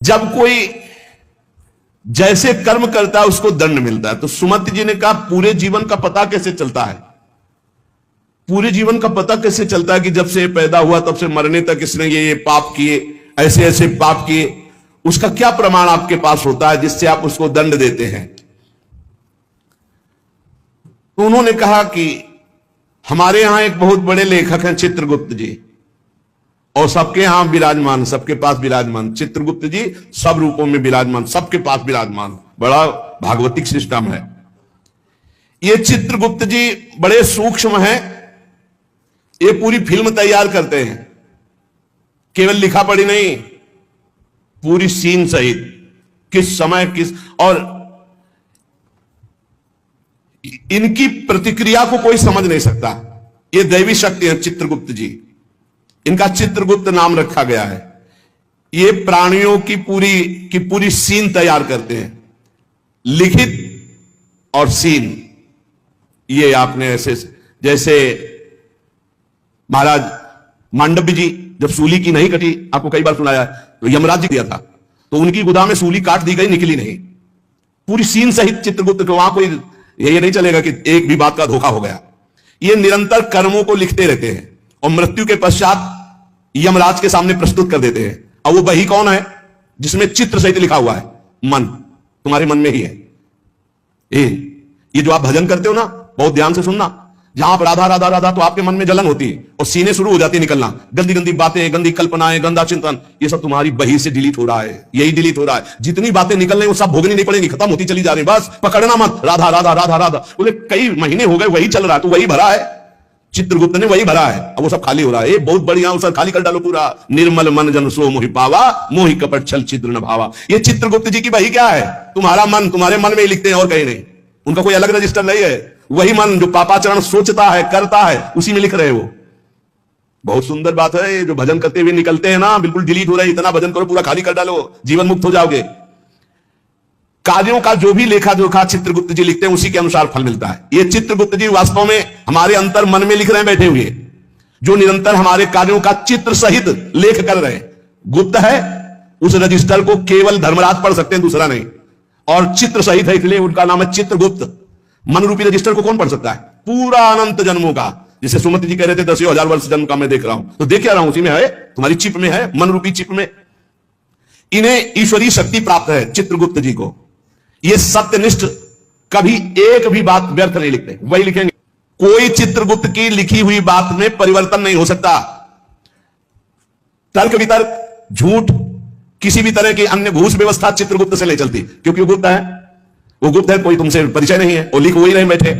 जब कोई जैसे कर्म करता है उसको दंड मिलता है। तो सुमति जी ने कहा पूरे जीवन का पता कैसे चलता है? पूरे जीवन का पता कैसे चलता है कि जब से पैदा हुआ तब से मरने तक इसने ये पाप किए, ऐसे ऐसे पाप किए, उसका क्या प्रमाण आपके पास होता है जिससे आप उसको दंड देते हैं? तो उन्होंने कहा कि हमारे यहां एक बहुत बड़े लेखक हैं चित्रगुप्त जी, और सबके यहां विराजमान, सबके पास विराजमान। चित्रगुप्त जी सब रूपों में विराजमान, सबके पास विराजमान, बड़ा भागवतिक सिस्टम है। ये चित्रगुप्त जी बड़े सूक्ष्म हैं, ये पूरी फिल्म तैयार करते हैं, केवल लिखा पढ़ी नहीं, पूरी सीन सहित, किस समय किस, और इनकी प्रतिक्रिया को कोई समझ नहीं सकता। ये दैवी शक्ति है चित्रगुप्त जी, इनका चित्रगुप्त नाम रखा गया है। ये प्राणियों की पूरी सीन तैयार करते हैं, लिखित और सीन। ये आपने ऐसे, जैसे महाराज मांडव्य जी जब सूली की नहीं कटी, आपको कई बार सुनाया है, तो यमराज जी दिया था, तो उनकी गुदा में सूली काट दी गई, निकली नहीं। पूरी सीन सहित चित्रगुप्त को, वहां कोई ये नहीं चलेगा कि एक भी बात का धोखा हो गया। ये निरंतर कर्मों को लिखते रहते हैं और मृत्यु के पश्चात यमराज के सामने प्रस्तुत कर देते हैं। और वो वही कौन है जिसमें चित्र सहित लिखा हुआ है? मन, तुम्हारे मन में ही है। ये जो आप भजन करते हो ना, बहुत ध्यान से सुनना, जहां पर राधा राधा राधा तो आपके मन में जलन होती है और सीने शुरू हो जाती है निकलना, गंदी गंदी बातें, गंदी कल्पनाएं, गंदा चिंतन, ये सब तुम्हारी बही से डिलीट हो रहा है, यही डिलीट हो रहा है। जितनी बातें निकल रही वो सब भोगनी नहीं पड़ेंगी, खत्म होती चली जा रही, बस पकड़ना मत, राधा राधा राधा राधा। बोले कई महीने हो गए वही चल रहा है, तो वही भरा है, चित्रगुप्त ने वही भरा है, अब वो सब खाली हो रहा है। ये बहुत बढ़िया, उसे खाली कर डालो पूरा। निर्मल मन जन सो मोहि पावा, मोहि कपट छल छिद्र न भावा। ये चित्रगुप्त जी की वही क्या है? तुम्हारा मन, तुम्हारे मन में ही लिखते हैं और कहीं नहीं। उनका कोई अलग रजिस्टर नहीं है, वही मन जो पापाचरण सोचता है, करता है, उसी में लिख रहे हो। बहुत सुंदर बात है। जो भजन करते हुए निकलते हैं ना, बिल्कुल डिलीट हो रहे, इतना भजन करो पूरा खाली कर डालो, जीवन मुक्त हो जाओगे। कार्यों का जो भी लेखा जोखा चित्रगुप्त जी लिखते हैं, उसी के अनुसार फल मिलता है। ये चित्रगुप्त जी वास्तव में हमारे अंतर मन में लिख रहे हैं बैठे हुए, जो निरंतर हमारे कार्यों का चित्र सहित लेख कर रहे हैं। गुप्त है, उस रजिस्टर को केवल धर्मराज पढ़ सकते हैं, दूसरा नहीं, और चित्र सहित है, इसलिए उनका नाम है चित्रगुप्त। मन रूपी रजिस्टर को कौन पढ़ सकता है? पूरा अनंत जन्मों का, जिसे सुमति जी कह रहे थे 10,000 वर्ष जन्म का मैं देख रहा हूं, तो देख रहा हूं, उसी में है, तुम्हारी चिप में है, मन रूपी चिप में। इन्हें ईश्वरीय शक्ति प्राप्त है चित्रगुप्त जी को। ये सत्यनिष्ठ, कभी एक भी बात व्यर्थ नहीं लिखते, वही लिखेंगे। कोई चित्रगुप्त की लिखी हुई बात में परिवर्तन नहीं हो सकता। तर्क वितर्क, झूठ, किसी भी तरह की अन्य घूस व्यवस्था चित्रगुप्त से नहीं चलती, क्योंकि वो गुप्त है। वो गुप्त है, कोई तुमसे परिचय नहीं है, वो लिख वही रहे बैठे।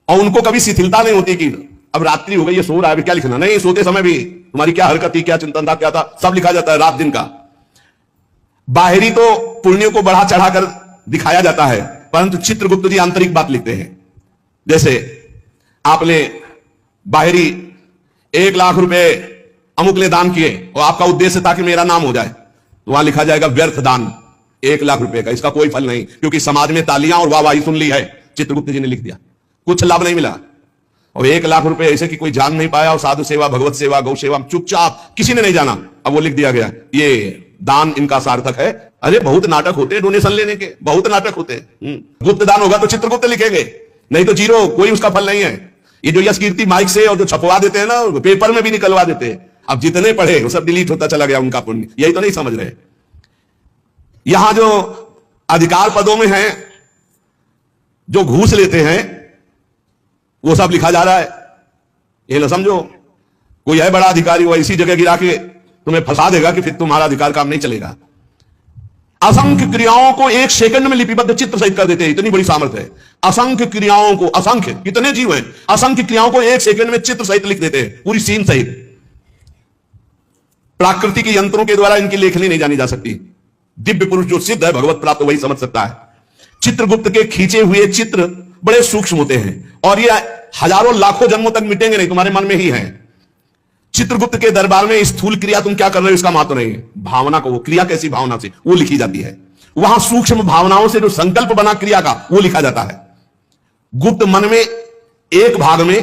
और उनको कभी शिथिलता नहीं होती कि अब रात्रि हो गई, ये सो रहा है, क्या लिखना? नहीं, सोते समय भी तुम्हारी क्या हरकत थी, क्या चिंतन था, क्या था, सब लिखा जाता है रात दिन का। बाहरी तो पुण्यों को बढ़ा चढ़ाकर दिखाया जाता है, परंतु चित्रगुप्त जी आंतरिक बात लिखते हैं। जैसे आपने बाहरी 1 लाख रुपए अमुक ने दान किए और आपका उद्देश्य था कि मेरा नाम हो जाए, तो वहां लिखा जाएगा व्यर्थ दान 1 लाख रुपए का, इसका कोई फल नहीं, क्योंकि समाज में तालियां और वाहवाही सुन ली है। चित्रगुप्त जी ने लिख दिया, कुछ लाभ नहीं मिला। और 1 लाख रुपए ऐसे कि कोई जान नहीं पाया, और साधु सेवा, भगवत सेवा, गौ सेवा, चुपचाप, किसी ने नहीं जाना, अब वो लिख दिया गया, ये दान इनका सार्थक है। अरे बहुत नाटक होते हैं डोनेशन लेने के, बहुत नाटक होते हैं। गुप्त दान होगा तो चित्रगुप्त लिखेंगे, नहीं तो जीरो, कोई उसका फल नहीं है। ये जो यश कीर्ति माइक से और जो छपवा देते हैं ना, पेपर में भी निकलवा देते हैं, अब जितने पढ़े वो सब डिलीट होता चला गया उनका पुण्य। यही तो नहीं समझ रहे। यहां जो अधिकार पदों में हैं, जो घूस लेते हैं, वो सब लिखा जा रहा है। ये ना समझो कोई है बड़ा अधिकारी, वो इसी जगह गिरा के तुम्हें फंसा देगा कि फिर तुम्हारा अधिकार काम नहीं चलेगा। असंख्य क्रियाओं को 1 सेकंड में लिपिबद्ध चित्र सहित कर देते हैं, इतनी बड़ी सामर्थ्य है। असंख्य क्रियाओं को, असंख्य कितने जीव हैं, असंख्य क्रियाओं को 1 सेकंड में चित्र सहित लिख देते हैं, पूरी सीन सहित। प्राकृतिक यंत्रों के द्वारा इनकी लेखनी नहीं जानी जा सकती। दिव्य पुरुष जो सिद्ध है, भगवत प्राप्त, वही समझ सकता है। चित्रगुप्त के खींचे हुए चित्र बड़े सूक्ष्म होते हैं, और ये हजारों लाखों जन्मों तक मिटेंगे नहीं, तुम्हारे मन में ही है। चित्रगुप्त के दरबार में स्थूल क्रिया तुम क्या कर रहे हो इसका महत्व नहीं है, भावना को, वो क्रिया कैसी भावना से वो लिखी जाती है। वहां सूक्ष्म भावनाओं से जो संकल्प बना क्रिया का, वो लिखा जाता है। गुप्त मन में एक भाग में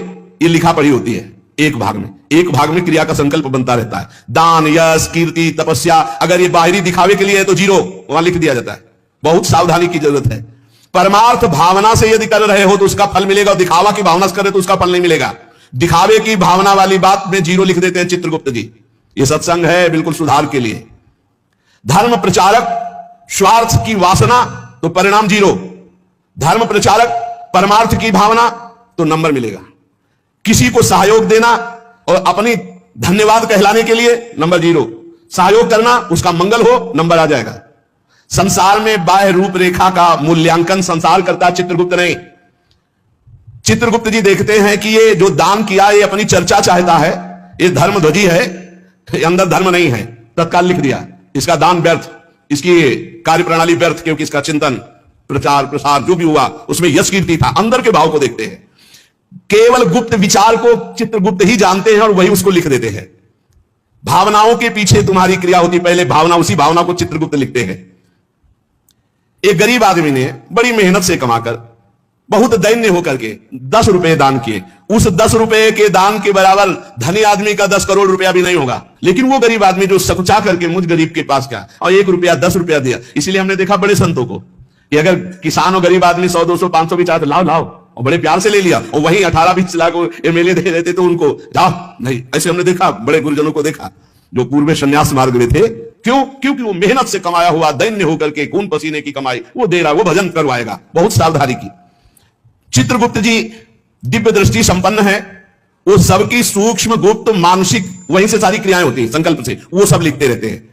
ये लिखा पड़ी होती है, एक भाग में क्रिया का संकल्प बनता रहता है। दान, यश, कीर्ति, तपस्या, अगर ये बाहरी दिखावे के लिए है तो 0 वहां लिख दिया जाता है। बहुत सावधानी की जरूरत है। परमार्थ भावना से यदि कर रहे हो तो उसका फल मिलेगा, और दिखावा की भावना से कर रहे तो उसका फल नहीं मिलेगा। दिखावे की भावना वाली बात में 0 लिख देते हैं चित्रगुप्त जी। ये सत्संग है बिल्कुल सुधार के लिए। धर्म प्रचारक स्वार्थ की वासना तो परिणाम 0। धर्म प्रचारक परमार्थ की भावना तो नंबर मिलेगा। किसी को सहयोग देना और अपनी धन्यवाद कहलाने के लिए नंबर 0। सहयोग करना, उसका मंगल हो, नंबर आ जाएगा। संसार में बाह्य रूपरेखा का मूल्यांकन संसार करता है, चित्रगुप्त नहीं। चित्रगुप्त जी देखते हैं कि ये जो दान किया ये अपनी चर्चा चाहता है, ये धर्मध्वजी है, ये अंदर धर्म नहीं है, तत्काल लिख दिया इसका दान व्यर्थ, इसकी कार्यप्रणाली व्यर्थ, क्योंकि इसका चिंतन, प्रचार, प्रसार जो भी हुआ उसमें यश कीर्ति था। अंदर के भाव को देखते हैं। केवल गुप्त विचार को चित्रगुप्त ही जानते हैं और वही उसको लिख देते हैं। भावनाओं के पीछे तुम्हारी क्रिया होती, पहले भावना, उसी भावना को चित्रगुप्त लिखते हैं। एक गरीब आदमी ने बड़ी मेहनत से कमाकर, बहुत दैन्य होकर के 10 रुपए दान किए। उस 10 रुपए के दान के बराबर धनी आदमी का 10 करोड़ रुपया भी नहीं होगा। लेकिन वो गरीब आदमी जो सकुचा करके मुझ गरीब के पास गया और 1 रुपया 10 रुपया दिया। इसलिए हमने देखा बड़े संतों को कि अगर किसान और गरीब आदमी 100, 200, 500 भी चाहते, लाओ लाओ, और बड़े प्यार से ले लिया, और वहीं 18-20 लाख एमएलए दे देते तो उनको जाओ नहीं। ऐसे हमने देखा, बड़े गुरुजनों को देखा जो पूर्व संन्यास मार्ग में थे। क्यों? क्योंकि वो मेहनत से कमाया हुआ, दैन्य होकर के खून पसीने की कमाई वो दे रहा, वो भजन करवाएगा। बहुत सावधानी की। चित्रगुप्त जी दिव्य दृष्टि संपन्न है। वो सबकी सूक्ष्म, गुप्त, मानसिक, वहीं से सारी क्रियाएं होती हैं, संकल्प से वो सब लिखते रहते हैं।